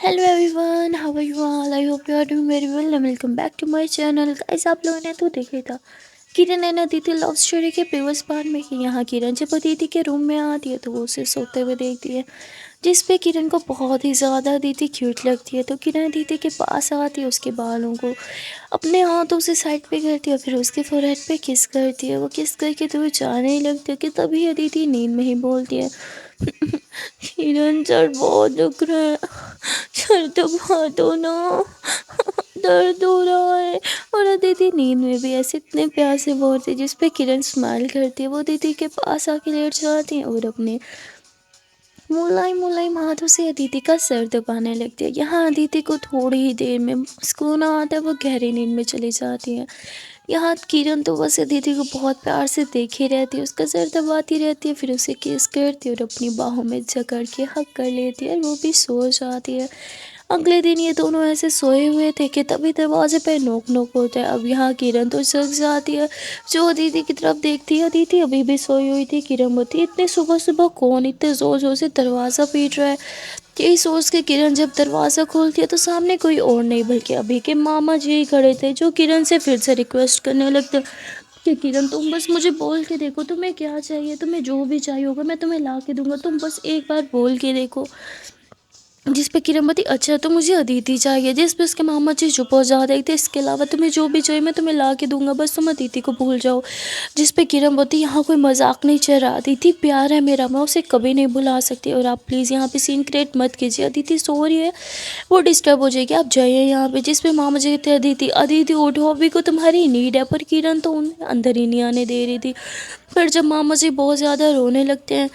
Hello everyone, how are you all? I hope you are doing very well and welcome back to my channel. Guys, आप लोगों ने तो देखा ही था Kiran and Aditi love story के प्रीवियस पार्ट में कि यहाँ किरण जब अदिति के रूम में आती है तो वो उसे सोते हुए देखती है, जिस पे किरण को बहुत ही ज़्यादा अदिति क्यूट लगती है। तो किरण अदिति के पास आती है, उसके बालों को अपने हाथों से साइड पे करती है, फिर उसके फोरहेड पे किस करती है। वो किस करके तो वो जाने ही लगती है कि तभी अदिति नींद में ही बोलती है, किरण सर बहुत दुख रहा है, सर दबा दो ना, दर्द हो रहा है। और अदिति नींद में भी ऐसे इतने प्यार से बोलती है, जिस पे किरण स्माइल करती है। वो अदिति के पास आके लेट जाती है और अपने मुलायम मुलायम हाथों से अदिति का सर दबाने लगती है। यहाँ अदिति को थोड़ी ही देर में सुकून आता है, वो गहरी नींद में चली जाती है। यहाँ किरण तो बस अदिति को बहुत प्यार से देखे रहती है, उसका सर दबाती रहती है, फिर उसे किस करती है और अपनी बाहों में जकड़ के हक कर लेती है और वो भी सो जाती है। अगले दिन ये दोनों ऐसे सोए हुए थे कि तभी दरवाजे पे नोक नोक होता है। अब यहाँ किरण तो जग जाती है, जो अदिति की तरफ देखती है। अदिति अभी भी सोई हुई थी। किरण बोलती है, इतने सुबह सुबह कौन इतने जोर जोर से दरवाज़ा पीट रहा है? यही सोच के किरण जब दरवाज़ा खोलती है तो सामने कोई और नहीं बल्कि अभी के मामा जी ही खड़े थे, जो किरण से फिर से रिक्वेस्ट करने लगते कि किरण तुम बस मुझे बोल के देखो, तुम्हें क्या चाहिए, तुम्हें जो भी चाहिए होगा मैं तुम्हें ला के दूंगा, तुम बस एक बार बोल के देखो। जिस पे किरण बोली, अच्छा तो मुझे अदिति चाहिए। जिस पे उसके मामा जी चुप हो जाते थे, इसके अलावा तुम्हें जो भी चाहिए मैं तुम्हें ला के दूंगा, बस तुम अदिति को भूल जाओ। जिस पे किरण बोलती, यहाँ कोई मजाक नहीं चल रहा, अदिति प्यार है मेरा, मैं उसे कभी नहीं भुला सकती और आप प्लीज़ यहाँ पे सीन क्रिएट मत कीजिए। अदिति सो रही है, वो डिस्टर्ब हो जाएगी, आप जाइए यहाँ पे। जिस पे मामा जी कहते हैं, अदिति अदिति उठो, अभी को तुम्हारी नीड है। पर किरण तो उन्हें अंदर ही नहीं आने दे रही थी। फिर जब मामा जी बहुत ज़्यादा रोने लगते हैं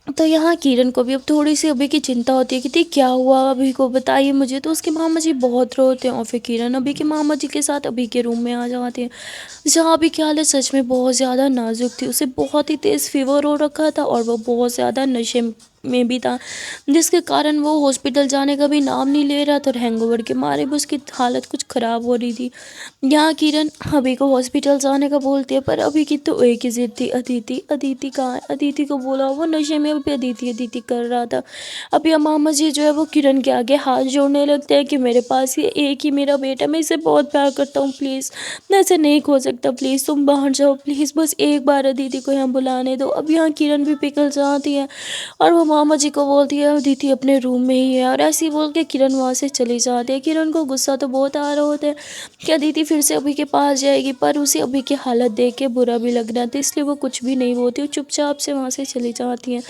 तो यहाँ किरण को भी अब थोड़ी सी अभी की चिंता होती है कि थी क्या हुआ, अभी को बताइए मुझे। तो उसके मामा जी बहुत रोते हैं और फिर किरण अभी के मामा जी के साथ अभी के रूम में आ जाते हैं, जहाँ अभी की हालत सच में बहुत ज़्यादा नाजुक थी। उसे बहुत ही तेज़ फीवर हो रखा था और वो बहुत ज़्यादा नशे में भी था, जिसके कारण वो हॉस्पिटल जाने का भी नाम नहीं ले रहा था और हैंगओवर के मारे भी उसकी हालत कुछ ख़राब हो रही थी। यहाँ किरण अभी को हॉस्पिटल जाने का बोलती है, पर अभी की तो एक ही जिद थी, अदिति अदिति कहाँ है। अदिति को बोला, वो नशे में भी अदिति अदिति कर रहा था। अभी मामा जी जो है वो किरण के आगे हाथ जोड़ने लगते हैं कि मेरे पास ये एक ही मेरा बेटा, मैं इसे बहुत प्यार करता हूँ, प्लीज़ मैं इसे नहीं खो सकता, प्लीज़ तुम बाहर जाओ, प्लीज़ बस एक बार अदिति को यहाँ बुलाने दो। अब यहाँ किरण भी पिघल जाती है और वो मामा जी को बोलती है अदिति अपने रूम में ही है, और ऐसे ही बोल के किरण वहाँ से चली जाती है। किरण को गुस्सा तो बहुत आ रहा होता है कि अदिति फिर से अभी के पास जाएगी, पर उसे अभी की हालत देख के बुरा भी लग रहा था, इसलिए वो कुछ भी नहीं बोलती, वो चुपचाप से वहाँ से चली जाती है।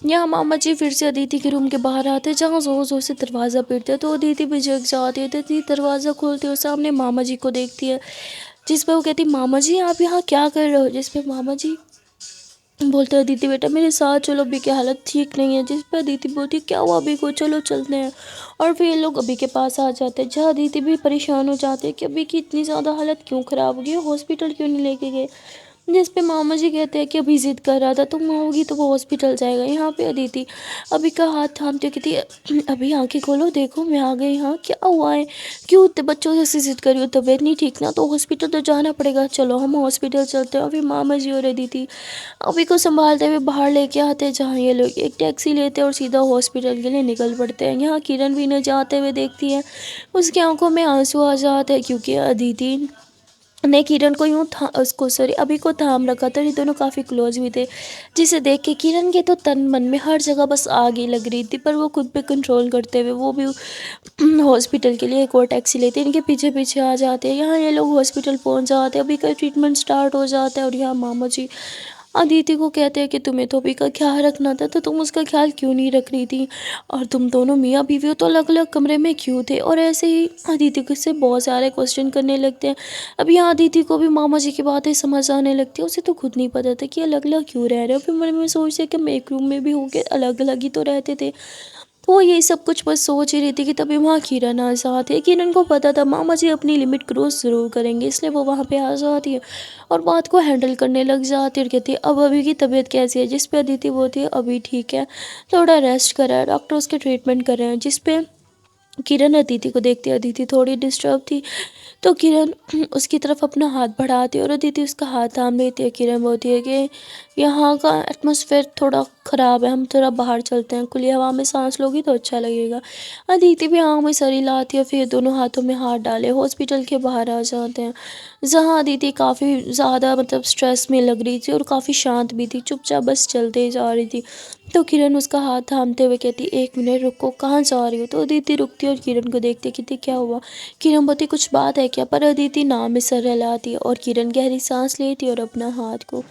यहाँ मामा जी फिर से अदिति के रूम के बाहर आते हैं, जहाँ जोर जोर से दरवाज़ा पीटते हैं। तो अदिति भी जग जाती है, तो अदिति दरवाज़ा खोलती है और सामने मामा जी को देखती है, जिस पे वो कहती, मामा जी आप यहाँ क्या कर रहे हो? जिस पे मामा जी बोलते हैं, अदिति बेटा मेरे साथ चलो, अभी की हालत ठीक नहीं है। जिस पर अदिति बोलती है, क्या हुआ अभी को, चलो चलते हैं। और फिर ये लोग अभी के पास आ जाते हैं, जहाँ अदिति भी परेशान हो जाते हैं कि अभी की इतनी ज़्यादा हालत क्यों ख़राब हो गई, हॉस्पिटल क्यों नहीं लेके गए। जिस पे मामा जी कहते हैं कि अभी जिद कर रहा था, तुम आओगी तो वो हॉस्पिटल जाएगा। यहाँ पे अदिति अभी का हाथ थामते कहती है, अभी आंखें खोलो, देखो मैं आ गई, यहाँ क्या हुआ है, क्यों इतने बच्चों से जिद करी हो, तबीयत नहीं ठीक ना, तो हॉस्पिटल तो जाना पड़ेगा, चलो हम हॉस्पिटल चलते हैं। और फिर मामा जी और अदिति अभी को संभालते हुए बाहर लेके आते हैं, जहाँ ये लोग एक टैक्सी लेते हैं और सीधा हॉस्पिटल के लिए निकल पड़ते हैं। यहाँ किरण भी न जाते हुए देखती है, उसकी आंखों में आंसू आ जाते हैं, क्योंकि अदिति ने किरण को यूँ था, उसको सॉरी अभी को थाम रखा था। ये दोनों काफ़ी क्लोज भी थे, जिसे देख के किरण के तो तन मन में हर जगह बस आग ही लग रही थी। पर वो खुद पे कंट्रोल करते हुए वो भी हॉस्पिटल के लिए एक और टैक्सी लेते हैं, इनके पीछे पीछे आ जाते हैं। यहाँ ये लोग हॉस्पिटल पहुँच जाते हैं, अभी का ट्रीटमेंट स्टार्ट हो जाता है। और यहाँ मामा जी अदिति को कहते हैं कि तुम्हें तो अभी का ख्याल रखना था, तो तुम उसका ख्याल क्यों नहीं रख रही थी, और तुम दोनों मियाँ बीवी हो तो अलग अलग कमरे में क्यों थे। और ऐसे ही अदिति को से बहुत सारे क्वेश्चन करने लगते हैं। अब यहाँ अदिति को भी मामा जी की बातें समझ आने लगती है, उसे तो खुद नहीं पता था कि अलग अलग क्यों रह रहे हो। फिर मन में सोचते कि हम एक रूम में भी होके अलग अलग ही तो रहते थे। वो यही सब कुछ बस सोच ही रही थी कि तभी वहाँ किरण आ जाती है। किरण को पता था मामा जी अपनी लिमिट क्रॉस ज़रूर करेंगे, इसलिए वो वहाँ पे आ जाती है और बात को हैंडल करने लग जाती है और कहती है, अब अभी की तबीयत कैसी है। जिस पे अदिति बोलती है, अभी ठीक है, थोड़ा रेस्ट करा है, डॉक्टर उसके ट्रीटमेंट कर रहे हैं। जिस पे किरण अदिति को देखती है। अदिति थोड़ी डिस्टर्ब थी, तो किरण उसकी तरफ अपना हाथ बढ़ाती है और अदिति उसका हाथ थाम लेती है। किरण बोलती है कि यहाँ का एटमॉस्फेयर थोड़ा ख़राब है, हम थोड़ा बाहर चलते हैं, खुली हवा में सांस लोगी तो अच्छा लगेगा। अदिति भी आँख में सरी लाती है, फिर दोनों हाथों में हाथ डाले हॉस्पिटल के बाहर आ जाते हैं, जहाँ अदिति काफ़ी ज़्यादा मतलब स्ट्रेस में लग रही थी और काफ़ी शांत भी थी, चुपचाप बस चलते ही जा रही थी। तो किरण उसका हाथ थामते हुए कहती, 1 मिनट रुको, कहाँ जा रही हो? तो अदिति रुकती है और किरण को देखती है, कहती क्या हुआ? किरण बोलती कुछ बात है क्या? पर अदिति ना में सर हिलाती है और किरण गहरी सांस लेती है और अपना हाथ को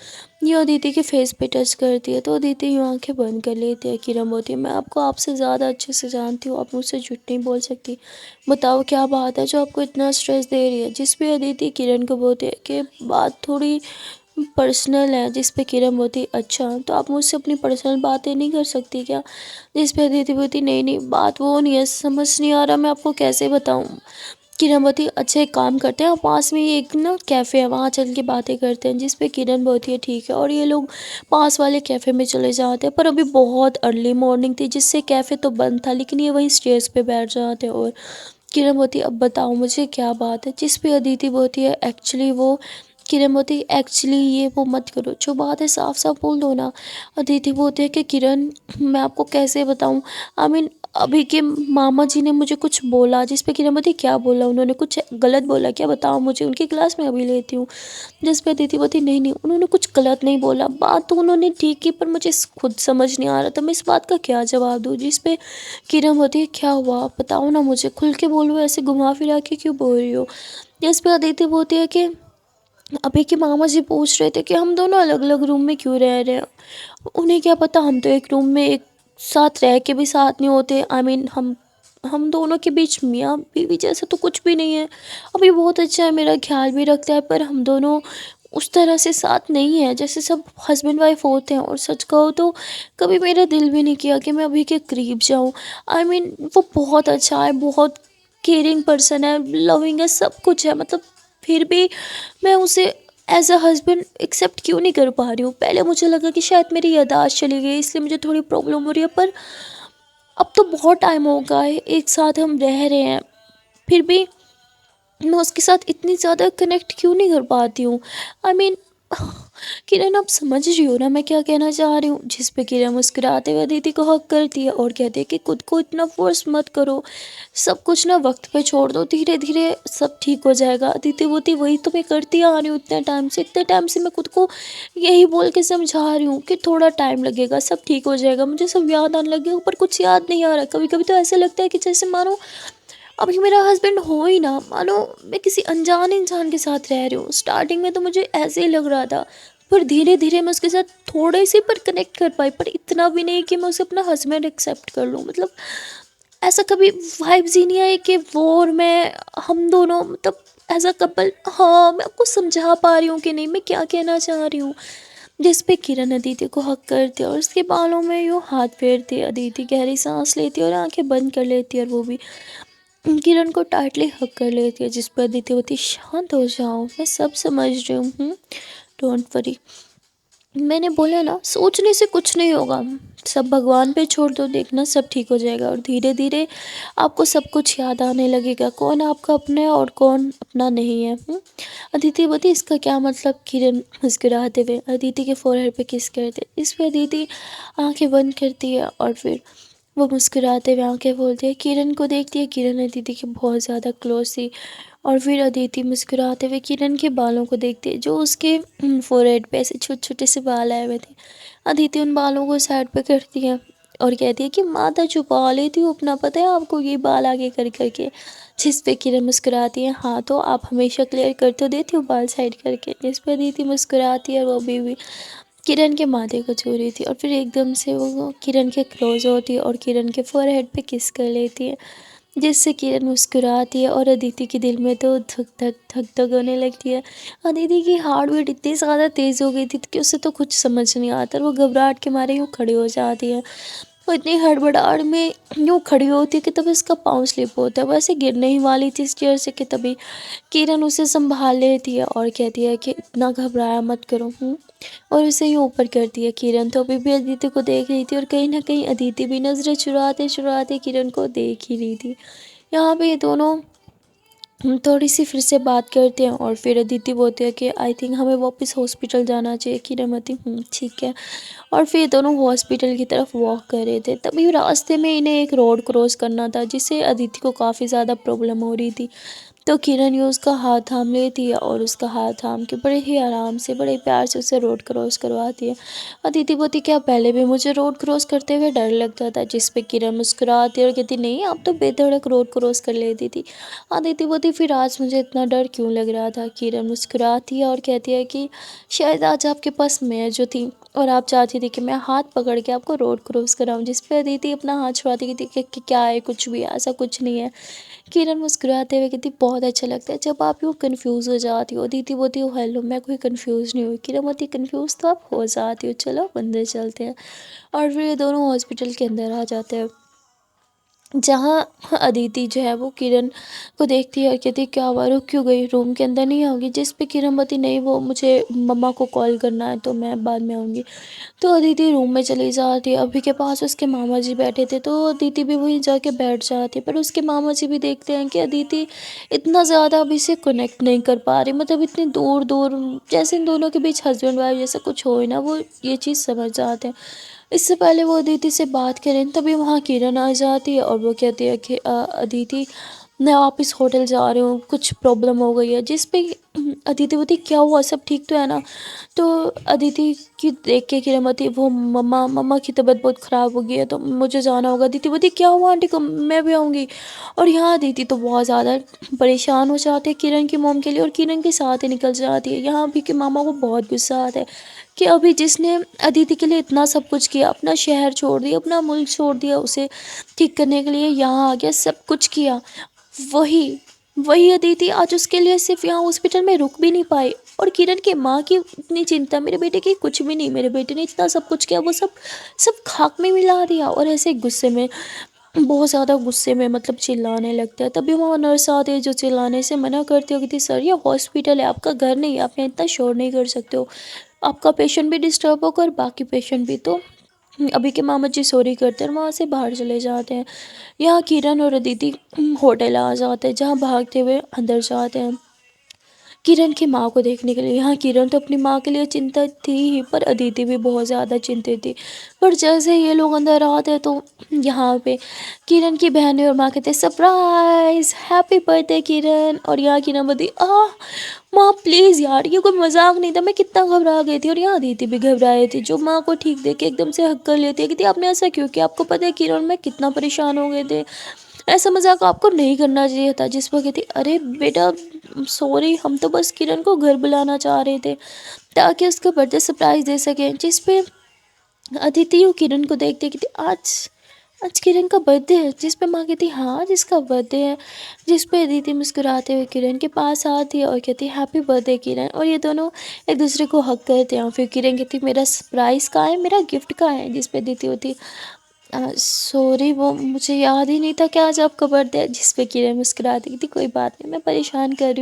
यूँ अदिति के फेस पे टच करती है। तो अदिति यूँ आंखें बंद कर लेती है। किरण बोलती है, मैं आपको आपसे ज़्यादा अच्छे से जानती हूँ, आप मुझसे झूठ नहीं बोल सकती। बताओ क्या बात है जो आपको इतना स्ट्रेस दे रही है? जिस पे अदिति किरण को बोलती है कि बात थोड़ी पर्सनल है। जिस पे किरण बोलती, अच्छा तो आप मुझसे अपनी पर्सनल बातें नहीं कर सकती क्या? जिस पे अदिति बोलती, नहीं नहीं, बात वो नहीं है, समझ नहीं आ रहा मैं आपको कैसे बताऊँ। किरण बोलती, अच्छा एक काम करते हैं, पास में ही एक ना कैफ़े है, वहाँ चल के बातें करते हैं। जिस पे किरण बोलती है ठीक है, और ये लोग पास वाले कैफ़े में चले जाते हैं। पर अभी बहुत अर्ली मॉर्निंग थी, जिससे कैफ़े तो बंद था, लेकिन ये वहीं स्टेज पे बैठ जाते हैं। और किरण बोलती है, अब बताओ मुझे क्या बात है? जिस पे अदिति बोलती है, एक्चुअली वो किरण बोलती है, एक्चुअली ये वो मत करो, जो बात है साफ साफ बोल दो ना। अदिति बोलती है कि किरण मैं आपको कैसे बताऊँ, आई मीन अभी के मामा जी ने मुझे कुछ बोला। जिस पे किरण बोलती, क्या बोला उन्होंने? कुछ गलत बोला क्या? बताओ मुझे, उनकी क्लास में अभी लेती हूँ। जिस पे अदिति बोलती, नहीं नहीं, उन्होंने कुछ गलत नहीं बोला, बात तो उन्होंने ठीक की, पर मुझे खुद समझ नहीं आ रहा था मैं इस बात का क्या जवाब दूँ। जिस पे किरण बोलती है, क्या हुआ बताओ ना मुझे, खुल के बोलो, ऐसे घुमा फिरा के क्यों बोल रही हो? जिस पे अदिति बोलती है कि अभी के मामा जी पूछ रहे थे कि हम दोनों अलग अलग रूम में क्यों रह रहे हैं। उन्हें क्या पता, हम तो एक रूम में एक साथ रह के भी साथ नहीं होते। आई मीन हम दोनों के बीच मियाँ बीवी जैसा तो कुछ भी नहीं है। अभी बहुत अच्छा है, मेरा ख्याल भी रखता है, पर हम दोनों उस तरह से साथ नहीं है जैसे सब हस्बैंड वाइफ होते हैं। और सच कहो तो कभी मेरा दिल भी नहीं किया कि मैं अभी के करीब जाऊँ। आई मीन वो बहुत अच्छा है, बहुत केयरिंग पर्सन है, लविंग है, सब कुछ है, मतलब फिर भी मैं उसे एज अ हस्बैंड एक्सेप्ट क्यों नहीं कर पा रही हूँ। पहले मुझे लगा कि शायद मेरी याददाश्त चली गई, इसलिए मुझे थोड़ी प्रॉब्लम हो रही है, पर अब तो बहुत टाइम हो गया है एक साथ हम रह रहे हैं, फिर भी मैं उसके साथ इतनी ज़्यादा कनेक्ट क्यों नहीं कर पाती हूँ। आई मीन किरण आप समझ रही हो ना मैं क्या कहना चाह रही हूँ। जिस पे किरण मुस्कुराते हुए दीदी को हक करती है और कहती है कि खुद को इतना फोर्स मत करो, सब कुछ ना वक्त पे छोड़ दो, धीरे धीरे सब ठीक हो जाएगा। दीदी बोती, वही तो मैं करती आ रही हूँ इतने टाइम से मैं खुद को यही बोल के समझा रही हूँ कि थोड़ा टाइम लगेगा, सब ठीक हो जाएगा, मुझे सब याद आने लगेगा, पर कुछ याद नहीं आ रहा। कभी कभी तो ऐसे लगता है कि जैसे मानो अभी मेरा हस्बैंड हो ही ना, मानो मैं किसी अनजान इंसान के साथ रह रही हूँ। स्टार्टिंग में तो मुझे ऐसे ही लग रहा था, पर धीरे धीरे मैं उसके साथ थोड़े से पर कनेक्ट कर पाई, पर इतना भी नहीं कि मैं उसे अपना हस्बैंड एक्सेप्ट कर लूँ। मतलब ऐसा कभी वाइब्स ही नहीं आई कि वो और मैं, हम दोनों मतलब एज अ कपल। हाँ मैं आपको समझा पा रही हूँ कि नहीं मैं क्या कहना चाह रही हूँ। जिस पे किरण अदिति को हक करती है और उसके बालों में यूँ हाथ फेरती है। अदिति गहरी सांस लेती है और आंखें बंद कर लेती है, और वो भी किरण को टाइटली हक कर लेती है। जिस पर अदिति होती, शांत हो जाओ, मैं सब समझ रही हूँ, डोंट वरी। मैंने बोला ना, सोचने से कुछ नहीं होगा, सब भगवान पे छोड़ दो, देखना सब ठीक हो जाएगा। और धीरे धीरे आपको सब कुछ याद आने लगेगा, कौन आपका अपना है और कौन अपना नहीं है। अदिति बोती, इसका क्या मतलब? किरण मुस्कुराते हुए अदिति के फोरहेड पे किस करते। इस पे अदिति आंखें बंद करती है और फिर वो मुस्कुराते हुए आंखें खोलती है, किरण को देखती है। किरण अदिति के बहुत ज़्यादा क्लोज थी। और फिर अदिति मुस्कुराते हुए किरण के बालों को देखती है, जो उसके फोरहेड पे ऐसे छोटे छोटे से बाल आए हुए थे। अदिति उन बालों को साइड पे करती है और कहती है कि माता छुपा लेती हूँ अपना, पता है आपको ये बाल आगे कर करके। जिस पे किरण मुस्कुराती है, हाँ तो आप हमेशा क्लियर कर तो देती हो बाल साइड करके। जिस पे अदिति मुस्कुराती है और वो अभी भी किरण के माथे को छू रही थी, और फिर एकदम से वो किरण के क्लोज होती है और किरण के फोरहेड पे किस कर लेती है। जिससे किरण मुस्कुराती है और अदिति के दिल में तो धक धक धक धक होने लगती है। अदिति की हार्ट बीट इतनी ज़्यादा तेज़ हो गई थी कि उसे तो कुछ समझ नहीं आता, और वो घबराहट के मारे यूँ खड़ी हो जाती है। और इतनी हड़बड़ाहट में यूँ खड़ी होती है कि तभी उसका पाँव स्लिप होता है। वो ऐसे गिरने ही वाली थी स्टेयर से कि तभी किरण उसे संभाल लेती है और कहती है कि इतना घबराया मत करो। और उसे यूँ ऊपर करती है। किरण तो अभी भी अदिति को देख रही थी और कहीं न कहीं अदिति भी नज़रें चुराते-चुराते किरण को देख ही रही थी। यहाँ पे ये दोनों थोड़ी-सी फिर से बात करते हैं और फिर अदिति बोलती है कि आई थिंक हमें वापस हॉस्पिटल जाना चाहिए। किरण बोलती ठीक है। और फिर ये दोनों हॉस्पिटल की तरफ वॉक कर रहे थे। तभी रास्ते में इन्हें एक रोड क्रॉस करना था जिससे अदिति को काफ़ी ज़्यादा प्रॉब्लम हो रही थी। तो किरण ये उसका हाथ थाम लेती है और उसका हाथ थाम के बड़े ही आराम से बड़े प्यार से उसे रोड क्रॉस करवाती है। अदिति बोलती क्या पहले भी मुझे रोड क्रॉस करते हुए डर लगता था, जिस पे किरण मुस्कुराती है और कहती नहीं आप तो बेधड़क रोड क्रॉस कर लेती थी। अदिति बोलती फिर आज मुझे इतना डर क्यों लग रहा था। किरण मुस्कुराती है और कहती है कि शायद आज आपके पास मैं जो थी और आप चाहती थी कि मैं हाथ पकड़ के आपको रोड क्रॉस कराऊं, जिस पे अदिति अपना हाथ छुड़ाती थी कि क्या है, कुछ भी ऐसा कुछ नहीं है। किरण मुस्कुराते हुए कहती बहुत अच्छा लगता है जब आप यूँ कन्फ्यूज़ हो जाती हो। दीदी बोलती हो हेलो मैं कोई कन्फ्यूज़ नहीं हुई। किरण बोलती कन्फ्यूज़ तो आप हो जाती हो, चलो अब अंदर चलते हैं। और फिर ये दोनों हॉस्पिटल के अंदर आ जाते हैं, जहाँ अदिति जो है वो किरण को देखती है और कहती है क्या हुआ, रुक क्यों गई, रूम के अंदर नहीं आओगी। जिस पे किरण बोलती नहीं वो मुझे मम्मा को कॉल करना है तो मैं बाद में आऊँगी। तो अदिति रूम में चली जाती है। अभी के पास उसके मामा जी बैठे थे तो अदिति भी वहीं जाके बैठ जाती है, पर उसके मामा जी भी देखते हैं कि अदिति इतना ज़्यादा अभी से कनेक्ट नहीं कर पा रही, मतलब इतनी दूर दूर, जैसे इन दोनों के बीच हस्बैंड वाइफ जैसा कुछ हो ही ना, वो ये चीज़ समझ जाते हैं। इससे पहले वो अदिति से बात करें तभी वहाँ किरण आ जाती है और वो कहती है कि अदिति मैं वापस होटल जा रही हूँ, कुछ प्रॉब्लम हो गई है। जिस पे अदिति बोलती क्या हुआ, सब ठीक तो है ना। तो अदिति की देख के किरण बोलती वो मम्मा मम्मा की तबीयत बहुत ख़राब हो गई है तो मुझे जाना होगा। अदिति बोलती क्या हुआ आंटी को, मैं भी आऊँगी। और यहाँ अदिति तो बहुत ज़्यादा परेशान हो जाते हैं किरण की मोम के लिए और किरण के साथ ही निकल जाती है। यहाँ भी कि मामा को बहुत गुस्सा आता है कि अभी जिसने अदिति के लिए इतना सब कुछ किया, अपना शहर छोड़ दिया, अपना मुल्क छोड़ दिया उसे ठीक करने के लिए, यहाँ आ गया, सब कुछ किया, वही वही अदिति आज उसके लिए सिर्फ यहाँ हॉस्पिटल में रुक भी नहीं पाई। और किरण की माँ की इतनी चिंता, मेरे बेटे की कुछ भी नहीं, मेरे बेटे ने इतना सब कुछ किया, वो सब सब खाक में मिला दिया। और ऐसे गुस्से में, बहुत ज़्यादा गुस्से में मतलब चिल्लाने लगता है। तभी वहाँ नर्स आती है जो चिल्लाने से मना करती होगी थी सर ये हॉस्पिटल है, आपका घर नहीं है, आप यहाँ इतना शोर नहीं कर सकते हो, आपका पेशेंट भी डिस्टर्ब होगा और बाकी पेशेंट भी। तो अभी के मामा जी सॉरी करते हैं और वहाँ से बाहर चले जाते हैं। यहाँ किरण और अदिति होटल आ जाते हैं जहाँ भागते हुए अंदर जाते हैं किरण की माँ को देखने के लिए। यहाँ किरण तो अपनी माँ के लिए चिंतित थी ही, पर अदिति भी बहुत ज़्यादा चिंतित थी। पर जैसे ये लोग अंदर आते हैं तो यहाँ पे किरण की बहनें और माँ कहते हैं सरप्राइज हैप्पी बर्थडे किरण। और यहाँ किरण बोलती माँ प्लीज़ यार ये कोई मजाक नहीं था, मैं कितना घबरा गई थी। और यहाँ अदिति भी घबराई थी जो माँ को ठीक देख के एकदम से हक कर लेती है, कहती आपने ऐसा क्यों किया, आपको पता है किरण मैं कितना परेशान हो गए थे, ऐसा मजाक आपको नहीं करना चाहिए था। जिस पर कहती अरे बेटा सॉरी, हम तो बस किरण को घर बुलाना चाह रहे थे ताकि उसका बर्थडे सरप्राइज दे सकें। जिस पे अदिति और किरण को देखते कहती आज आज किरण का बर्थडे है। जिस पे माँ कहती हाँ जिसका बर्थडे है। जिस पे अदिति मुस्कुराते हुए किरण के पास आती है और कहती हैप्पी बर्थडे किरण। और ये दोनों एक दूसरे को हक करते हैं। और फिर किरण कहती मेरा सरप्राइज़ कहाँ है, मेरा गिफ्ट कहाँ है। जिस पे अदिति होती सॉरी वो मुझे याद ही नहीं था कि आज आपका बर्थडे है। जिस पे किरण मुस्कुराती थी कोई बात नहीं, मैं परेशान कर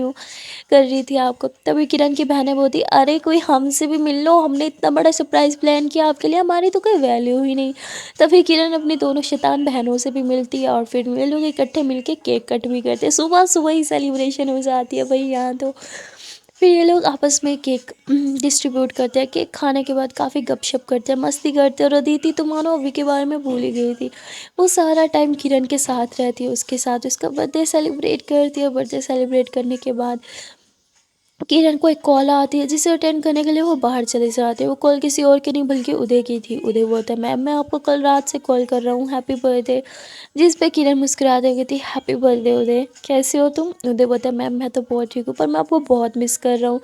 रही थी आपको। तभी किरण की बहनें बोलती अरे कोई हमसे भी मिल लो, हमने इतना बड़ा सरप्राइज़ प्लान किया आपके लिए, हमारी तो कोई वैल्यू ही नहीं। तभी किरण अपनी दोनों शैतान बहनों से भी मिलती है और फिर वे लोग इकट्ठे मिलके केक कट भी करते हैं। सुबह सुबह ही सेलिब्रेशन हो जाती है भाई यहाँ तो। फिर ये लोग आपस में केक डिस्ट्रीब्यूट करते हैं। केक खाने के बाद काफ़ी गपशप करते हैं, मस्ती करते हैं। और अदिति तो मानो अभी के बारे में भूल ही गई थी, वो सारा टाइम किरण के साथ रहती है, उसके साथ उसका बर्थडे सेलिब्रेट करती है। बर्थडे सेलिब्रेट करने के बाद किरण को एक कॉल आती है जिसे अटेंड करने के लिए वो बाहर चले जाते हैं। वो कॉल किसी और की नहीं बल्कि उदय की थी। उदय बोलता है मैम मैं आपको कल रात से कॉल कर रहा हूँ, हैप्पी बर्थडे। जिस पे किरण मुस्कुराते हुए कहती हैप्पी बर्थडे उदय, कैसे हो तुम। उदय बोलता है मैम मैं तो बहुत ठीक हूँ पर मैं आपको बहुत मिस कर रहा हूँ।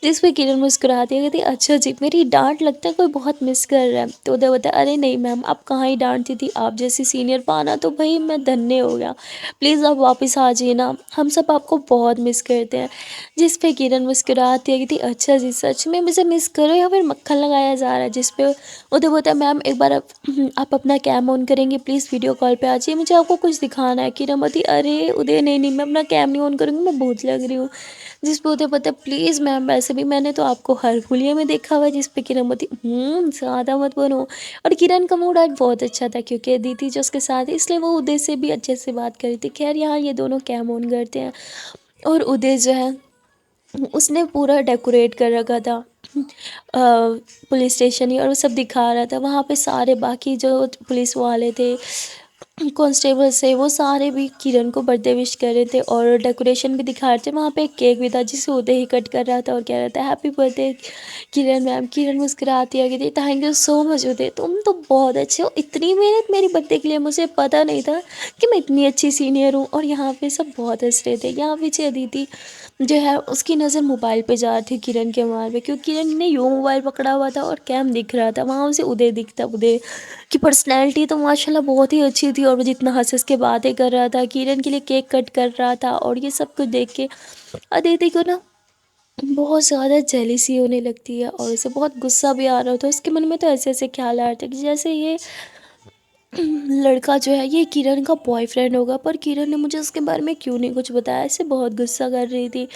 जिस पे किरण मुस्कुराती है कहती अच्छा जी मेरी डांट लगता है कोई बहुत मिस कर रहा है। तो उदय बोलता है अरे नहीं मैम आप कहाँ ही डांटती थी, आप जैसी सीनियर पाना तो भाई मैं धन्य हो गया, प्लीज़ आप वापस आ जाइए ना, हम सब आपको बहुत मिस करते हैं। जिस पे किरण किरण मुस्कुराती है, कहती अच्छा जी सच में मुझे मिस करो या फिर मक्खन लगाया जा रहा है, जिस पे उदय बोलता है मैम एक बार आप अपना कैम ऑन करेंगे प्लीज़, वीडियो कॉल पे आ जाइए, मुझे आपको कुछ दिखाना है। किरण बोलती अरे उदय नहीं नहीं मैं अपना कैम नहीं ऑन करूँगी, मैं भूत लग रही हूँ। जिस पे उदय बोलता है प्लीज़ मैम वैसे भी मैंने तो आपको हर हुलिये में देखा हुआ है। जिस पे किरण बोलती ज़्यादा मत बनो। और किरण का मूड आज बहुत अच्छा था क्योंकि अदिति जो उसके साथ है, इसलिए वो उदय से भी अच्छे से बात कर रही थी। खैर यहाँ ये दोनों कैम ऑन करते हैं और उदय जो है उसने पूरा डेकोरेट कर रखा था पुलिस स्टेशन ही, और वो सब दिखा रहा था। वहाँ पे सारे बाकी जो पुलिस वाले थे, कांस्टेबल से, वो सारे भी किरण को बर्थडे विश कर रहे थे और डेकोरेशन भी दिखा रहे थे। वहाँ पे एक केक भी था जिसे उदय ही कट कर रहा था और कह रहा था हैप्पी बर्थडे किरण मैम। किरण मुस्कुराती है, कहती थैंक यू सो मच उदय, तुम तो बहुत अच्छे हो, इतनी मेहनत मेरी बर्थडे के लिए, मुझे पता नहीं था कि मैं इतनी अच्छी सीनियर हूँ। और यहाँ पे सब बहुत हंस रहे थे। यहाँ पीछे अदिति जो है उसकी नज़र मोबाइल पे जा रही थी किरण के मोबाइल पे, क्योंकि किरण ने यूँ मोबाइल पकड़ा हुआ था और कैम दिख रहा था, वहाँ उसे उदय दिखता। उदय की पर्सनैलिटी तो माशाल्लाह बहुत ही अच्छी थी और वो जितना हंस हंस के बातें कर रहा था, किरण के लिए केक कट कर रहा था, और ये सब कुछ देख के अदिति को ना बहुत ज़्यादा जेलिसी होने लगती है और उसे बहुत गुस्सा भी आ रहा होता है। उसके मन में तो ऐसे ऐसे ख्याल आ रहे थे कि जैसे ये लड़का जो है ये किरण का बॉयफ्रेंड होगा, पर किरण ने मुझे उसके बारे में क्यों नहीं कुछ बताया। ऐसे बहुत गुस्सा कर रही थी।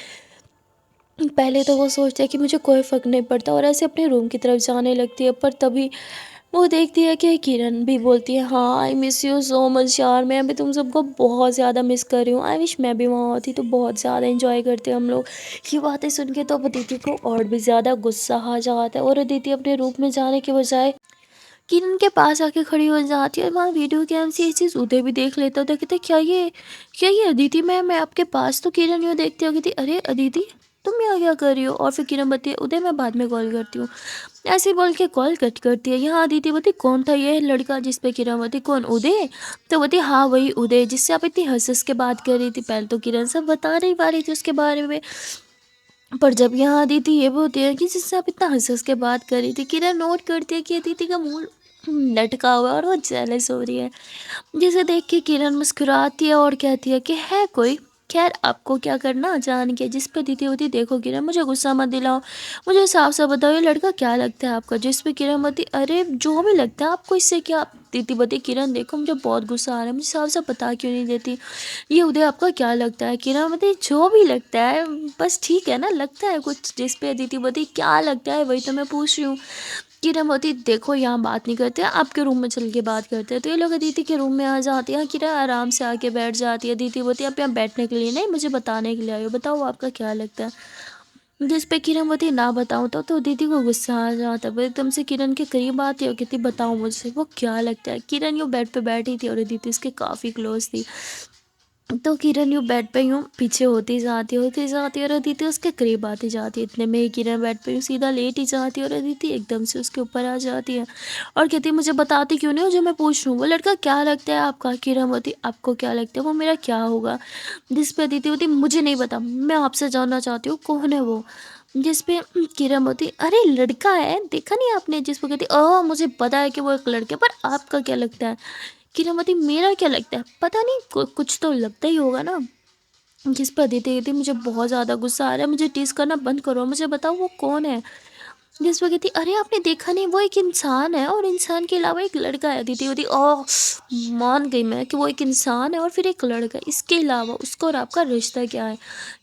पहले तो वो सोचती है कि मुझे कोई फ़र्क नहीं पड़ता और ऐसे अपने रूम की तरफ जाने लगती है, पर तभी वो देखती है कि किरण भी बोलती है हाँ I miss you so much यार, मैं भी तुम सबको बहुत ज़्यादा मिस कर रही हूँ, आई विश मैं भी वहाँ होती तो बहुत ज़्यादा इंजॉय करते हम लोग। ये बातें सुन के तो अब अदिति को और भी ज़्यादा गुस्सा आ जाता है और अदिति अपने रूम में जाने के बजाय किरण के पास आके खड़ी हो जाती है और वहाँ वीडियो गेम से ये चीज़ उदय भी देख लेता था। कहते क्या ये अदिति मैम मैं आपके पास, तो किरण यूँ देखती होगी थी अरे अदिति तुम यहाँ क्या कर रही हो। और फिर किरण बताती है उदय मैं बाद में कॉल करती हूँ, ऐसे बोल के कॉल कट करती है। यहाँ अदिति बोलती कौन था ये लड़का, जिस पे किरण बोलती कौन उदय, तो बोलती हाँ वही उदय जिससे आप इतनी हंस हंस के बात कर रही थी। पहले तो किरण सब बता नहीं पा रही थी उसके बारे में, पर जब यहाँ अदिति ये बोलती है कि जिससे आप इतना हंस हंस के बात कर रही थी, किरण नोट करती है कि अदिति का मूड लटका हुआ है और वो जेलस हो रही है। जिसे देख के किरण मुस्कुराती है और कहती है कि है कोई, खैर आपको क्या करना जान के। जिस पे अदिति होती देखो किरण मुझे गुस्सा मत दिलाओ, मुझे साफ साफ बताओ ये लड़का क्या लगता है आपका। जिस पे किरण बोलती अरे जो भी लगता है आपको इससे क्या। दीदी बोलती किरण देखो मुझे बहुत गुस्सा आ रहा है, मुझे साफ साफ बता क्यों नहीं देती, ये उदय आपका क्या लगता है। किरण बोलती जो भी लगता है बस ठीक है ना, लगता है कुछ। जिस पे अदिति बोलती क्या लगता है वही तो मैं पूछ रही हूँ। किरण बोलती देखो यहाँ बात नहीं करते, आपके रूम में चल के बात करते हैं। तो ये लोग अदिति के रूम में आ जाती है। किरण आराम से आके बैठ जाती है। अदिति बोलती आप यहाँ बैठने के लिए नहीं मुझे बताने के लिए आई हो, बताओ आपका क्या लगता है। जिस पे किरण बोलती ना बताऊँ तो दीदी को गुस्सा आ जाता है। वो एकदम से किरण के करीब आती है और कहती बताओ मुझसे वो क्या लगता है। किरण यूँ बेड पे बैठी थी और अदिति उसके काफ़ी क्लोज थी, तो किरण यूँ बेड पे यूँ पीछे होती जाती और अदिति उसके करीब आती जाती है। इतने में ही किरण बेड पे यूँ सीधा लेट ही जाती है और अदिति एकदम से उसके ऊपर आ जाती है और कहती है मुझे बताती क्यों नहीं हो जो मैं पूछ रही हूँ, वो लड़का क्या लगता है आपका। किरण बोलती आपको क्या लगता है वो मेरा क्या होगा। जिस पे अदिति होती मुझे नहीं पता, मैं आपसे जानना चाहती हूँ कौन है वो। जिस पे किरण होती अरे लड़का है देखा नहीं आपने। जिस पे कहती मुझे पता है कि वो एक लड़का है, पर आपका क्या लगता है। किरणमती मेरा क्या लगता है पता नहीं, कुछ तो लगता ही होगा ना। जिस पर अदिति कहती मुझे बहुत ज़्यादा गुस्सा आ रहा है, मुझे टीज करना बंद करो, मुझे बताओ वो कौन है। जिस पर कहती अरे आपने देखा नहीं वो एक इंसान है और इंसान के अलावा एक लड़का है। अदिति होती ओह मान गई मैं कि वो एक इंसान है और फिर एक लड़का है, इसके अलावा उसका और आपका रिश्ता क्या है।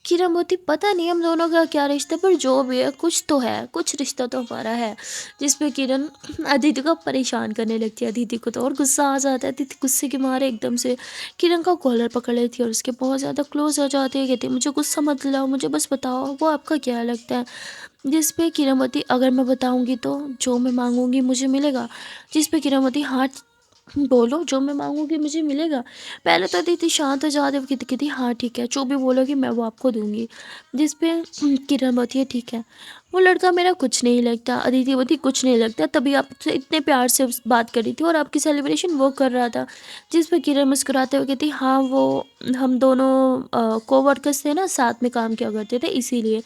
किरण होती पता नहीं हम दोनों का क्या रिश्ता, पर जो भी है कुछ तो है, कुछ रिश्ता तो हमारा है। जिस पे किरण अदिति को परेशान करने लगती है। अदिति को तो और गुस्सा आ जाता है। अदिति गुस्से के मारे एकदम से किरण का कॉलर पकड़ लेती है और उसके बहुत ज़्यादा क्लोज हो जाती है। कहती है मुझे गुस्सा मत दिलाओ, मुझे बस बताओ वो आपका क्या लगता है। जिस पे किरणमती अगर मैं बताऊंगी तो जो मैं मांगूंगी मुझे मिलेगा। जिस पे किरणमती हाँ बोलो जो मैं मांगूंगी मुझे मिलेगा। पहले तो अदिति शांत हो जाती है, कहती कहती हाँ ठीक है जो भी बोलोगी मैं वो आपको दूंगी। जिस पे किरण बोलती है ठीक है वो लड़का मेरा कुछ नहीं लगता। अदिति बोलती कुछ नहीं लगता, तभी आपसे इतने प्यार से बात कर रही थी और आपकी सेलिब्रेशन वो कर रहा था। जिस पे किरण मुस्कुराते हुए कहती हाँ वो हम दोनों कोवर्कर्स थे ना, साथ में काम किया करते थे इसीलिए।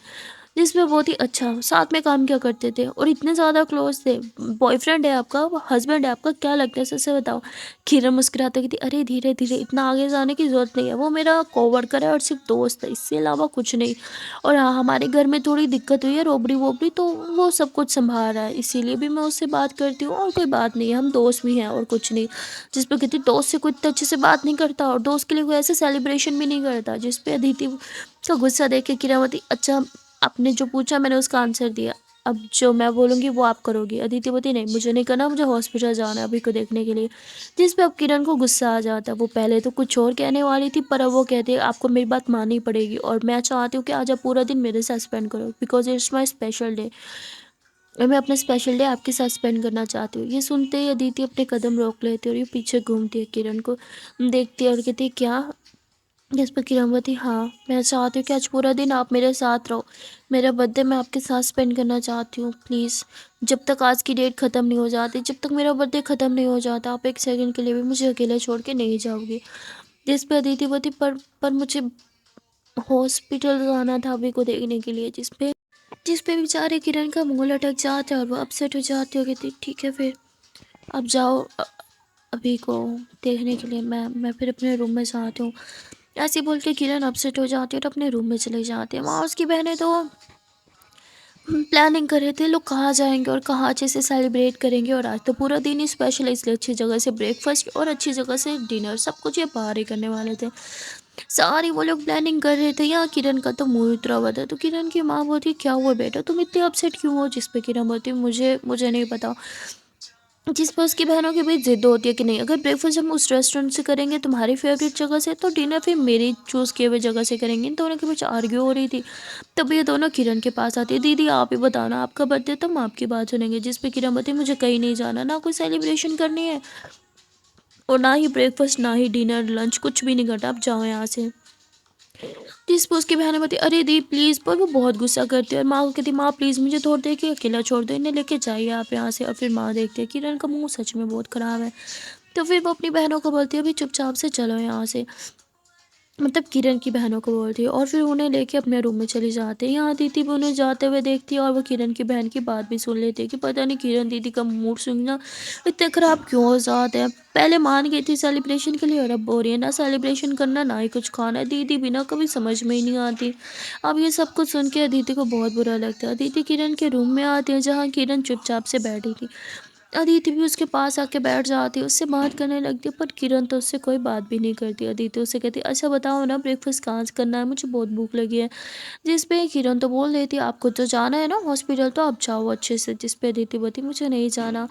जिसमें बहुत ही अच्छा साथ में काम किया करते थे और इतने ज़्यादा क्लोज थे। बॉयफ्रेंड है आपका, वो हस्बैंड है आपका, क्या लगता है सच से बताओ? किरण मुस्कुराते कहती, अरे धीरे धीरे, इतना आगे जाने की ज़रूरत नहीं है, वो मेरा कोवर्कर है और सिर्फ दोस्त है, इससे अलावा कुछ नहीं। और हाँ, हमारे घर में थोड़ी दिक्कत हुई है, रोबरी वोबरी, तो वो सब कुछ संभाल रहा है, इसीलिए भी मैं उससे बात करती हूँ, और कोई बात नहीं है, हम दोस्त भी हैं और कुछ नहीं। जिस पे कहती, दोस्त से कोई इतने अच्छे से बात नहीं करता और दोस्त के लिए कोई ऐसे सेलिब्रेशन भी नहीं करता। जिस पे अदिति का गुस्सा देख के किरावती, अच्छा आपने जो पूछा मैंने उसका आंसर दिया, अब जो मैं बोलूँगी वो आप करोगी। अदिति बोलती, नहीं मुझे नहीं करना, मुझे हॉस्पिटल जाना है अभी को देखने के लिए। जिस पे अब किरण को गुस्सा आ जाता है। वो पहले तो कुछ और कहने वाली थी, पर अब वो कहती है आपको मेरी बात माननी पड़ेगी और मैं चाहती हूँ कि आज आप पूरा दिन मेरे साथ स्पेंड करो, because it's my special day और मैं अपना स्पेशल डे आपके साथ स्पेंड करना चाहती हूँ। ये सुनते ही अदिति अपने कदम रोक लेती है और ये पीछे घूमती है, किरण को देखती है और कहती है क्या? जिस पर किरणवती, हाँ मैं चाहती हूँ कि आज पूरा दिन आप मेरे साथ रहो, मेरा बर्थडे मैं आपके साथ स्पेंड करना चाहती हूँ प्लीज़। जब तक आज की डेट ख़त्म नहीं हो जाती, जब तक मेरा बर्थडे ख़त्म नहीं हो जाता, आप एक सेकंड के लिए भी मुझे अकेले छोड़ के नहीं जाओगी। जिस पे अदिति बोती, पर मुझे हॉस्पिटल जाना था अभी को देखने के लिए। जिस पे बेचारे किरण का मुंह लटक जाता है और वो अपसेट हो जाती है, कहती ठीक है फिर अब जाओ, अभी को देखने के लिए मैं फिर अपने रूम में जाती हूँ। ऐसे बोल के किरण अपसेट हो जाती है और अपने रूम में चले जाते हैं। वहाँ उसकी बहनें तो प्लानिंग कर रहे थे लोग कहाँ जाएंगे और कहाँ अच्छे से सेलिब्रेट करेंगे, और आज तो पूरा दिन ही स्पेशल है, इसलिए अच्छी जगह से ब्रेकफास्ट और अच्छी जगह से डिनर सब कुछ ये बाहर ही करने वाले थे। सारी वो लोग प्लानिंग कर रहे थे। यहाँ किरण का तो मुंह उतरा हुआ था। तो किरण की माँ बोलती, क्या हुआ बेटा, तुम इतने अपसेट क्यों हो? जिस पे किरण बोलती, मुझे नहीं पता। जिस पर उसकी बहनों के बीच जिद होती है कि नहीं, अगर ब्रेकफास्ट हम उस रेस्टोरेंट से करेंगे तुम्हारी फेवरेट जगह से, तो डिनर फिर मेरी चूज़ किए हुए जगह से करेंगे। इन दोनों के बीच आर्ग्यू हो रही थी। तब ये दोनों किरण के पास आती है, दीदी आप ही बताना, आपका बर्थडे तो हम आपकी बात सुनेंगे। जिस पे किरण बताती, मुझे कहीं नहीं जाना, ना कोई सेलिब्रेशन करनी है और ना ही ब्रेकफास्ट, ना ही डिनर लंच, कुछ भी नहीं करना, आप जाओ यहाँ से। जिस पर उसकी बहन बताती, अरे दी प्लीज़, पर वो बहुत गुस्सा करती है और माँ को कहती, माँ प्लीज़ मुझे थोड़ी देर के अकेला छोड़ दो, इन्हें लेके जाइए आप यहाँ से। और फिर माँ देखती है किरण का मुंह सच में बहुत ख़राब है। तो फिर वो अपनी बहनों को बोलती है, अभी चुपचाप से चलो यहाँ से, मतलब किरण की बहनों को बोलती है, और फिर उन्हें लेके अपने रूम में चली जाते हैं। यहाँ दीदी भी उन्हें जाते हुए देखती है और वो किरण की बहन की बात भी सुन लेती है कि पता नहीं किरण दीदी का मूड सुनना इतना ख़राब क्यों हो जाता है। पहले मान गई थी सेलिब्रेशन के लिए और अब हो रही है ना सेलिब्रेशन करना, ना ही कुछ खाना है। दीदी भी ना कभी समझ में ही नहीं आती। अब ये सब कुछ सुन के अदिति को बहुत बुरा लगता है। अदिति किरण के रूम में आती है जहाँ किरण चुपचाप से बैठी थी। अदिति भी उसके पास आके बैठ जाती है, उससे बात करने लगती है, पर किरण तो उससे कोई बात भी नहीं करती। अदिति उससे कहती है, अच्छा बताओ ना ब्रेकफास्ट कहाँ से करना है, मुझे बहुत भूख लगी है। जिस पे किरण तो बोल देती है, आपको तो जाना है ना हॉस्पिटल, तो आप जाओ अच्छे से। जिस पे अदिति बोलती, मुझे नहीं जाना।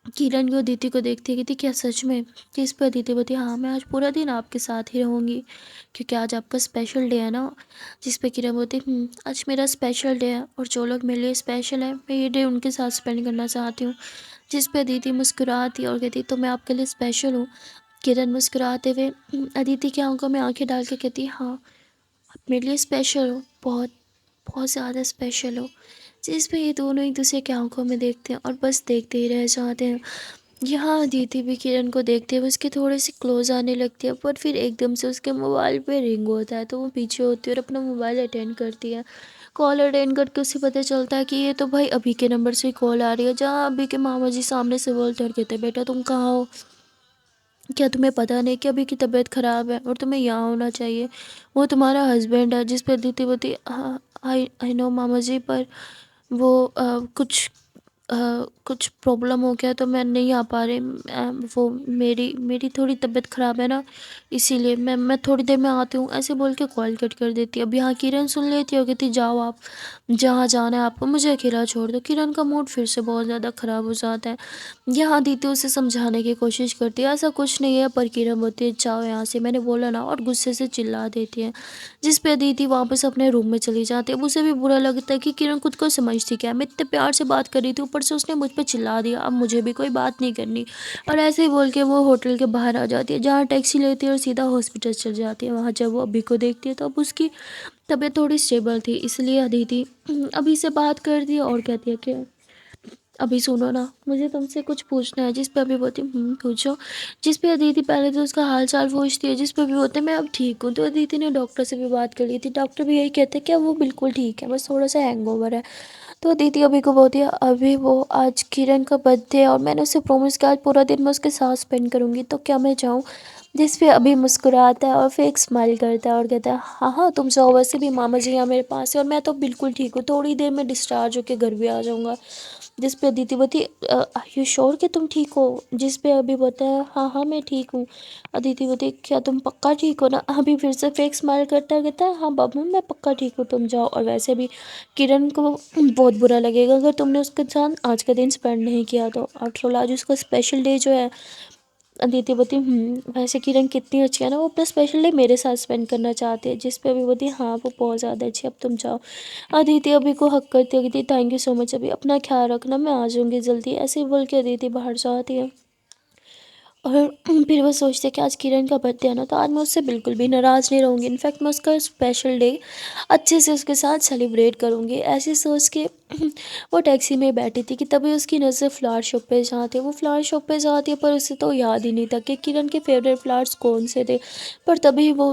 किरण को अदिति को देखती है, कहती क्या सच में? जिस पे अदिति बोलती, हाँ मैं आज पूरा दिन आपके साथ ही रहूँगी क्योंकि आज आपका स्पेशल डे है ना। जिस पे किरण बोलती, आज मेरा स्पेशल डे है और जो लोग मेरे लिए स्पेशल है मैं ये डे उनके साथ स्पेंड करना चाहती हूँ। जिस पे अदिति मुस्कुराती और कहती, तो मैं आपके लिए स्पेशल हूँ। किरण मुस्कुराते हुए अदिति की आंखों में आंखें डाल के कहती, हाँ आप मेरे लिए स्पेशल हो, बहुत बहुत ज़्यादा स्पेशल हो। जिस पे ये दोनों एक दूसरे की आंखों में देखते हैं और बस देखते ही रह जाते हैं। यहाँ अदिति भी किरण को देखते हुए उसके थोड़े से क्लोज आने लगती है, पर फिर एकदम से उसके मोबाइल पे रिंग होता है तो वो पीछे होती है और अपना मोबाइल अटेंड करती है। कॉल अटेंड करके उसे पता चलता है कि ये तो भाई अभी के नंबर से कॉल आ रही है, जहाँ अभी के मामा जी सामने से बोलते और कहते, बेटा तुम कहाँ हो? क्या तुम्हें पता नहीं कि अभी की तबीयत ख़राब है और तुम्हें यहाँ होना चाहिए? वो तुम्हारा हस्बैंड है। जिस पर अदिति बोती, हाँ आई नो मामा जी, पर वो कुछ प्रॉब्लम हो गया तो मैं नहीं आ पा रही। वो मेरी थोड़ी तबीयत ख़राब है ना, इसीलिए मैं थोड़ी देर में आती हूँ, ऐसे बोल के कॉल कट कर देती है। अब यहाँ किरण सुन लेती है और कहती, जाओ आप जहाँ जाना है आपको, मुझे अकेला छोड़ दो। किरण का मूड फिर से बहुत ज़्यादा ख़राब हो जाता है। यहाँ दीदी उसे समझाने की कोशिश करती है, ऐसा कुछ नहीं है, पर किरण बोलती है, जाओ यहाँ से, मैंने बोला ना, और गुस्से से चिल्ला देती है। जिस पे दीदी वापस अपने रूम में चली जाती है। अब उसे भी बुरा लगता है कि किरण खुद को समझती क्या है, मैं इतने प्यार से बात कर रही थी, ऊपर से उसने मुझ पर चिल्ला दिया, अब मुझे भी कोई बात नहीं करनी। और ऐसे ही बोल के वो होटल के बाहर आ जाती है, जहाँ टैक्सी लेती है और सीधा हॉस्पिटल चल जाती है। वहाँ जब वो अभी को देखती है तो अब उसकी तबीयत थोड़ी स्टेबल थी, इसलिए अदिति अभी से बात करती है और कहती है कि अभी सुनो ना, मुझे तुमसे कुछ पूछना है। जिस पे अभी बोलती पूछो। जिस पे अदिति पहले तो उसका हाल चाल पूछती है, जिस पे भी बोलते मैं अब ठीक हूँ। तो अदिति ने डॉक्टर से भी बात कर ली थी, डॉक्टर भी यही कहते हैं कि अब वो बिल्कुल ठीक है, बस थोड़ा सा हैंगओवर है। तो अदिति अभी को बोलती है अभी वो आज किरण का बर्थडे है और मैंने उसे प्रॉमिस किया आज पूरा दिन मैं उसके साथ स्पेंड करूँगी, तो क्या मैं जाऊँ। जिस पे अभी मुस्कुराता है और फिर एक स्माइल करता है और कहता है हाँ हाँ तुम जाओ, वैसे भी मामा जी यहाँ मेरे पास है और मैं तो बिल्कुल ठीक हूँ, थोड़ी देर में डिस्चार्ज होकर घर भी आ जाऊँगा। जिस पे अदिति बोलती आर यू श्योर कि तुम ठीक हो। जिस पे अभी बोलता है हाँ हाँ मैं ठीक हूँ। अदिति बोलती क्या तुम पक्का ठीक हो ना। अभी फिर से फेक स्माइल करता है, कहता है हाँ बाबू मैं पक्का ठीक हूँ, तुम जाओ। और वैसे भी किरण को बहुत बुरा लगेगा अगर तुमने उसके साथ आज का दिन स्पेंड नहीं किया तो। आफ्टर ऑल आज उसका स्पेशल डे जो है। अदिति बोलती वैसे किरण कितनी अच्छी है ना, वो अपना स्पेशल डे मेरे साथ स्पेंड करना चाहती है। जिस पे अभी बोलती हाँ वो बहुत ज़्यादा अच्छी है, अब तुम जाओ। अदिति अभी को हक करती है, कहती थैंक यू सो मच, अभी अपना ख्याल रखना, मैं आ जाऊँगी जल्दी, ऐसे बोल के अदिति बाहर जाती है। और फिर वो सोचते कि आज किरण का बर्थडे है ना, तो आज मैं उससे बिल्कुल भी नाराज़ नहीं रहूँगी। इनफैक्ट मैं उसका स्पेशल डे अच्छे से उसके साथ सेलिब्रेट करूँगी। ऐसे सोच के वो टैक्सी में बैठी थी कि तभी उसकी नज़र फ्लावर शॉप पे जाती है। वो फ्लावर शॉप पे जाती है पर उसे तो याद ही नहीं था कि किरण के फेवरेट फ्लावर्स कौन से थे। पर तभी वो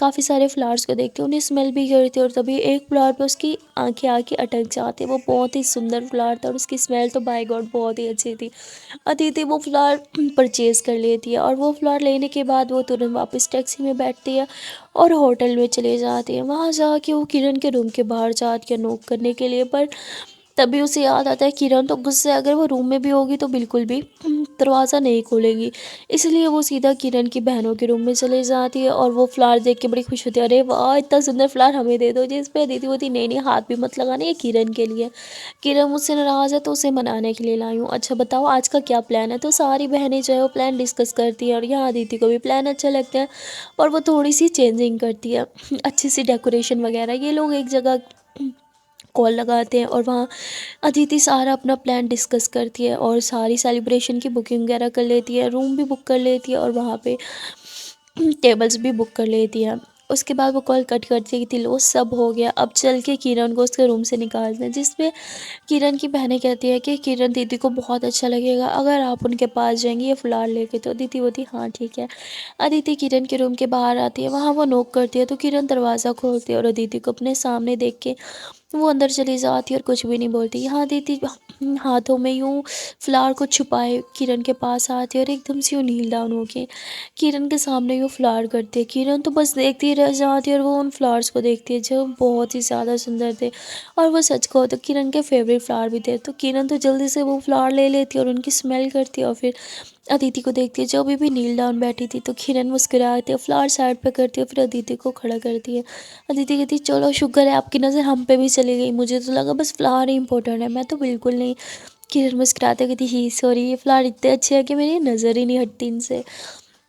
काफ़ी सारे फ्लावर्स को देखती है, उन्हें स्मेल भी करती है और तभी एक फ्लावर पर उसकी आंखें आके अटक जाती है। वो बहुत ही सुंदर फ्लावर था और उसकी स्मेल तो बाय गॉड बहुत ही अच्छी थी। अदिति वो फ्लावर परचेज़ कर लेती है और वो फ्लावर लेने के बाद वो तुरंत वापस टैक्सी में बैठती है और होटल में चले जाती है। वहाँ जाके वो किरण के रूम के बाहर जाती है नॉक करने के लिए, पर तभी उसे याद आता है किरण तो गुस्से अगर वो रूम में भी होगी तो बिल्कुल भी दरवाज़ा नहीं खोलेगी। इसलिए वो सीधा किरण की बहनों के रूम में चले जाती है और वो फ्लावर देख के बड़ी खुश होती है, अरे वाह इतना सुंदर फ्लावर हमें दे दो। जिस पे दीदी होती नहीं नहीं हाथ भी मत लगाना, ये किरण के लिए। किरण मुझसे नाराज़ है तो उसे मनाने के लिए लाई हूँ। अच्छा बताओ आज का क्या प्लान है। तो सारी बहनें जो है वो प्लान डिस्कस करती हैं और यहाँ अदिति को भी प्लान अच्छा लगता है और वो थोड़ी सी चेंजिंग करती है, अच्छी सी डेकोरेशन वगैरह। ये लोग एक जगह कॉल लगाते हैं और वहाँ अदिति सारा अपना प्लान डिस्कस करती है और सारी सेलिब्रेशन की बुकिंग वगैरह कर लेती है, रूम भी बुक कर लेती है और वहाँ पे टेबल्स भी बुक कर लेती है। उसके बाद वो कॉल कट करती है कि लो सब हो गया, अब चल के किरण को उसके रूम से निकालते हैं। जिस पे किरण की बहनें कहती है कि किरण दीदी को बहुत अच्छा लगेगा अगर आप उनके पास जाएंगी ये फ्लावर लेके। तो अदिति बोलती हाँ ठीक है। अदिति किरण के रूम के बाहर आती है, वहाँ वो नॉक करती है तो किरण दरवाज़ा खोलती है और अदिति को अपने सामने देख के वो अंदर चली जाती है और कुछ भी नहीं बोलती। यहाँ दीदी हाथों में यूँ फ्लावर को छुपाए किरण के पास आती है और एकदम से यूँ नील डाउन होके किरण के सामने यूँ फ्लावर करती है। किरण तो बस देखती रह जाती है और वो उन फ्लावर्स को देखती है जो बहुत ही ज़्यादा सुंदर थे और वो सच कहो तो किरण के फेवरेट फ्लावर भी थे। तो किरण तो जल्दी से वो फ्लावर ले लेती है और उनकी स्मेल करती है और फिर अदिति को देखती है जो अभी भी नील डाउन बैठी थी। तो किरण मुस्कुराती है, फ्लावर साइड पे करती है, फिर अदिति को खड़ा करती है। अदिति कहती है चलो शुक्र है आपकी नज़र हम पे भी चली गई, मुझे तो लगा बस फ्लावर ही इंपॉर्टेंट है, मैं तो बिल्कुल नहीं। किरण मुस्कुराते कहती ही सॉरी, ये फ्लावर इतने अच्छे हैं कि मेरी नज़र ही नहीं हटती इनसे।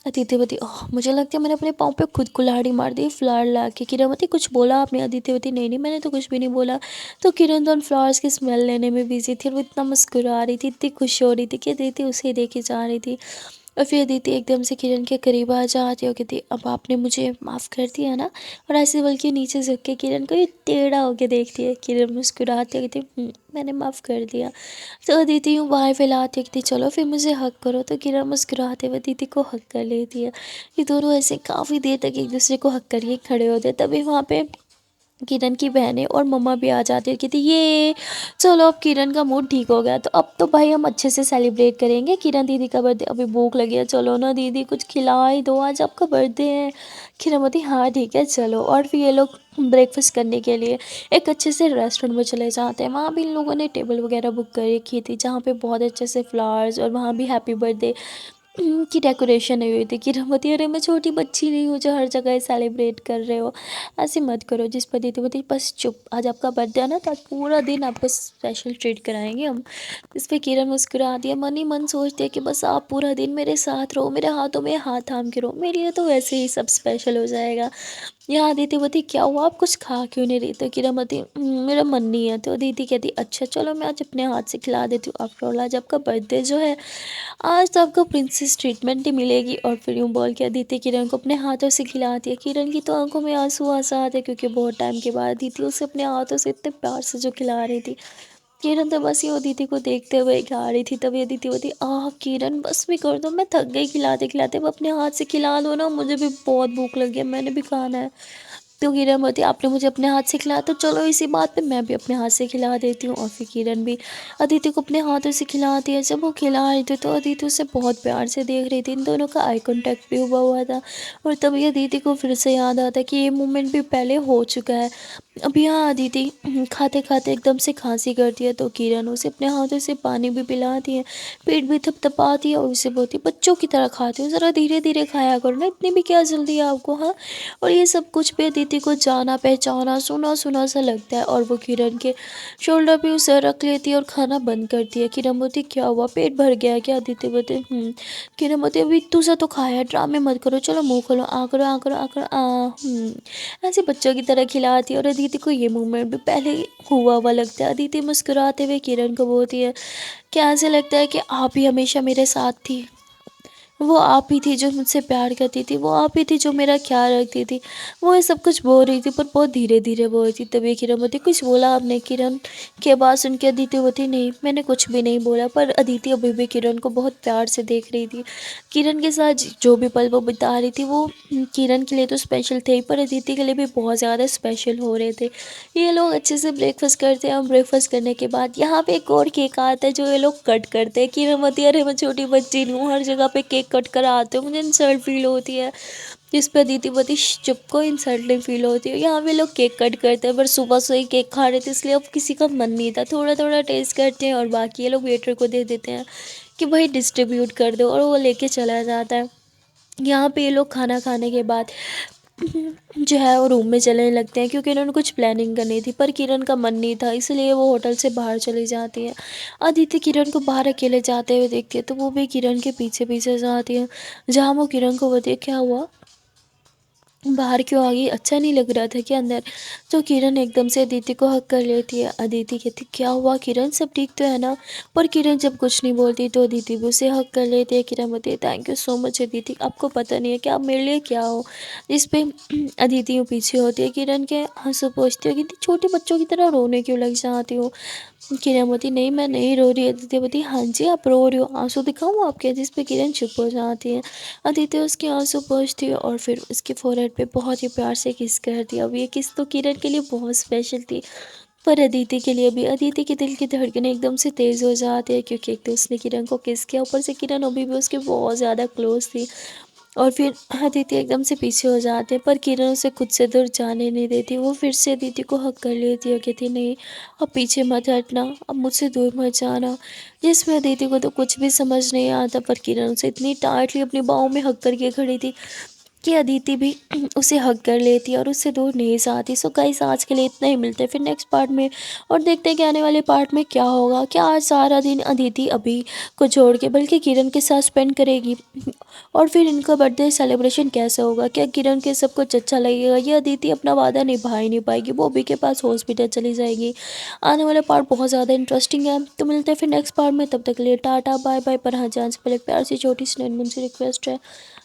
अदिति बोती ओह मुझे लगता है मैंने अपने पाँव पे खुद कुल्हाड़ी मार दी फ्लावर ला के। किरण बोती कुछ बोला आपने। अदिति बोती नहीं नहीं मैंने तो कुछ भी नहीं बोला। तो किरण तो उन फ्लावर्स की स्मेल लेने में बिजी थी और वो इतना मुस्कुरा रही थी, इतनी खुश हो रही थी कि अदिति उसे ही देखे जा रही थी। और फिर अदिति एकदम से किरण के करीब आ जाती है और कहती अब आपने मुझे माफ़ कर दिया ना। और ऐसे बल्कि नीचे झुक के किरण को ये टेढ़ा होके देखती है। किरण मुस्कुराती है कहती मैंने माफ़ कर दिया। तो अदिति यूँ बाहें फैलाती है कहती चलो फिर मुझे हक करो। तो किरण मुस्कुराते हुए अदिति को हक कर लेती है। ये दोनों ऐसे काफ़ी देर तक एक दूसरे को हक करके खड़े होते, तभी वहाँ पे किरण की बहनें और मम्मा भी आ जाती है। कहती ये चलो अब किरण का मूड ठीक हो गया तो अब तो भाई हम अच्छे से सेलिब्रेट करेंगे किरण दीदी का बर्थडे। अभी भूख लगी है, चलो ना दीदी कुछ खिला ही दो, आज आपका बर्थडे है। किरण बोलती हाँ ठीक है चलो। और फिर ये लोग ब्रेकफास्ट करने के लिए एक अच्छे से रेस्टोरेंट में चले जाते हैं। वहाँ भी इन लोगों ने टेबल वगैरह बुक कर रखी थी जहाँ पे बहुत अच्छे से फ्लावर्स और वहाँ भी हैप्पी बर्थडे की डेकोरेशन हुई थी। कि रमती अरे मैं छोटी बच्ची नहीं हूँ जो हर जगह सेलिब्रेट कर रहे हो, ऐसे मत करो। जिस पर दीदी बोती बस चुप, आज आपका बर्थडे है ना तो आज पूरा दिन आपको स्पेशल ट्रीट कराएंगे हम। इस पर किरण मुस्कुराती है, मन ही मन सोचती है कि बस आप पूरा दिन मेरे साथ रहो, मेरे हाथों में हाथ थाम के रहो, मेरे लिए तो वैसे ही सब स्पेशल हो जाएगा। यहाँ दीदी बोती क्या हुआ आप कुछ खा क्यों नहीं रही। तो किरण बोती मेरा मन नहीं है। तो दीदी कहती अच्छा चलो मैं आज अपने हाथ से खिला देती हूँ, आफ्टर ऑल आज आपका बर्थडे जो है आज तो आपको प्रिंसेस ट्रीटमेंट ही मिलेगी। और फिर यूँ बोल के अदिति किरण को अपने हाथों से खिलाती है। किरण की तो आंखों में आंसू आ जाते हैं क्योंकि बहुत टाइम के बाद अदिति उसे अपने हाथों से इतने प्यार से जो खिला रही थी। किरण तो बस ये अदिति को देखते हुए खा रही थी। तभी अदिति बोलती, किरण बस भी कर दो, मैं थक गई खिलाते खिलाते, अब अपने हाथ से खिला दो ना, मुझे भी बहुत भूख लगी है, मैंने भी खाना है। तो किरण बोलती, आपने मुझे अपने हाथ से खिलाया, तो चलो इसी बात पे मैं भी अपने हाथ से खिला देती हूँ। और फिर किरण भी अदिति को अपने हाथों से खिलाती है। जब वो खिला रही थी तो अदिति उसे बहुत प्यार से देख रही थी, इन दोनों का आई कांटेक्ट भी हुआ हुआ था। और तभी अदिति को फिर से याद आता कि ये मोमेंट भी पहले हो चुका है। अब यहाँ अदिति खाते खाते एकदम से खांसी करती है, तो किरण उसे अपने हाथों से पानी भी पिलाती है, पेट भी थपथपाती है और उसे बोलती है, बच्चों की तरह खाती हो, ज़रा धीरे धीरे खाया करो ना, इतनी भी क्या जल्दी है आपको, हाँ। और ये सब कुछ भी अदिति को जाना पहचाना सुना सुना सा लगता है, और वो किरण के शोल्डर पे उसे रख लेती है और खाना बंद करती है। किरण बोलती, क्या हुआ, पेट भर गया है क्या? अदिति बोलते, किरण बोलती, अभी तुझे तो खाया, ड्रामे मत करो, चलो मुँह खोलो, आ करो आ करो आ करो ऐसे बच्चों की तरह खिलाती है। और अदिति को ये मूवमेंट भी पहले हुआ हुआ लगता है। अदिति मुस्कुराते हुए किरण को बोलती है, क्या ऐसे लगता है कि आप ही हमेशा मेरे साथ थी, वो आप ही थी जो मुझसे प्यार करती थी, वो आप ही थी जो मेरा ख्याल रखती थी। वो ये सब कुछ बोल रही थी पर बहुत धीरे धीरे बोल रही थी। तभी किरण बोलती, कुछ बोला आपने? किरण की बात सुन के अदिति होती, नहीं मैंने कुछ भी नहीं बोला। पर अदिति अभी भी किरण को बहुत प्यार से देख रही थी। किरण के साथ जो भी पल वो बिता रही थी वो किरण के लिए तो स्पेशल थे, पर अदिति के लिए भी बहुत ज़्यादा स्पेशल हो रहे थे। ये लोग अच्छे से ब्रेकफास्ट करते हैं और ब्रेकफास्ट करने के बाद यहाँ पे एक और केक आता है जो ये लोग कट करते हैं। किरण बोलती है, अरे मैं छोटी बच्ची नहीं हूँ, हर जगह पे केक कट कर आते हो, मुझे इंसल्ट फील होती है। जिस पर अदिति बोलती, चुप को इंसल्ट नहीं फील होती है, यहाँ पे लोग केक कट करते हैं। पर सुबह से ही केक खा रहे थे इसलिए अब किसी का मन नहीं था, थोड़ा थोड़ा टेस्ट करते हैं और बाकी ये लोग वेटर को दे देते हैं कि भाई डिस्ट्रीब्यूट कर दो, और वो लेके चला जाता है। यहाँ पे ये लोग खाना खाने के बाद जो है वो रूम में चलने लगते हैं, क्योंकि इन्होंने कुछ प्लानिंग करनी थी। पर किरण का मन नहीं था, इसलिए वो होटल से बाहर चली जाती है। अदिति किरण को बाहर अकेले जाते हुए देखती है, तो वो भी किरण के पीछे पीछे जाती है। जहाँ वो किरण को बोलती है, क्या हुआ, बाहर क्यों आ गई, अच्छा नहीं लग रहा था क्या अंदर? तो किरण एकदम से अदिति को हक कर लेती है। अदिति कहती, क्या हुआ किरण, सब ठीक तो है ना? पर किरण जब कुछ नहीं बोलती तो अदिति भी उसे हक कर लेती है। किरण बोलती है, thank you so much Aditi, आपको पता नहीं है कि आप मेरे लिए क्या हो। इस पे अदिति यूँ पीछे होती है किरण के, हंसो पूछती है कि छोटे बच्चों की तरह रोने क्यों लग जाती हो? किरण बोलती, नहीं मैं नहीं रो रही। अदिति बोलती, हाँ जी आप रो रही हो, आंसू दिखाऊँ आपके? जिस पे किरण चुप हो जाती है। अदिति उसके आंसू पोंछती है और फिर उसके फोrehead पे बहुत ही प्यार से किस करती है। अब ये किस तो किरण के लिए बहुत स्पेशल थी, पर अदिति के लिए भी। अदिति के दिल की धड़कनें एकदम से तेज़ हो जाती है, क्योंकि एक तो उसने किरण को किस किया, ऊपर से किरण अभी भी उसके बहुत ज़्यादा क्लोज थी। और फिर अदिति एकदम से पीछे हो जाते हैं, पर किरण उसे खुद से दूर जाने नहीं देती। वो फिर से अदिति को हक कर लेती है, कहती, नहीं अब पीछे मत हटना, अब मुझसे दूर मत जाना। जिसमें अदिति को तो कुछ भी समझ नहीं आता, पर किरण उसे इतनी टाइटली अपनी बाहों में हक करके खड़ी थी कि अदिति भी उसे हग कर लेती है और उससे दूर नहीं जाती। सो गाइस आज के लिए इतना ही, मिलते हैं फिर नेक्स्ट पार्ट में और देखते हैं कि आने वाले पार्ट में क्या होगा। क्या आज सारा दिन अदिति अभी को छोड़ के बल्कि किरण के साथ स्पेंड करेगी, और फिर इनका बर्थडे सेलिब्रेशन कैसे होगा? क्या किरण के सब कुछ अच्छा लगेगा, या अदिति अपना वादा निभा ही नहीं पाएगी, वो अभी के पास हॉस्पिटल चली जाएगी? आने वाला पार्ट बहुत ज़्यादा इंटरेस्टिंग है। तो मिलते हैं फिर नेक्स्ट पार्ट में, तब तक के लिए टाटा बाय बाय। पर हाँ जाने से पहले प्यार से छोटी सी नन्ही मुझसे रिक्वेस्ट है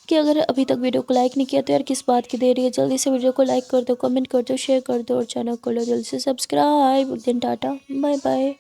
कि अगर अभी तक वीडियो को लाइक नहीं किया तो यार किस बात की देरी है, जल्दी से वीडियो को लाइक कर दो, कमेंट कर दो, शेयर कर दो और चैनल को लो जल्दी से सब्सक्राइब। दिन टाटा बाय बाय।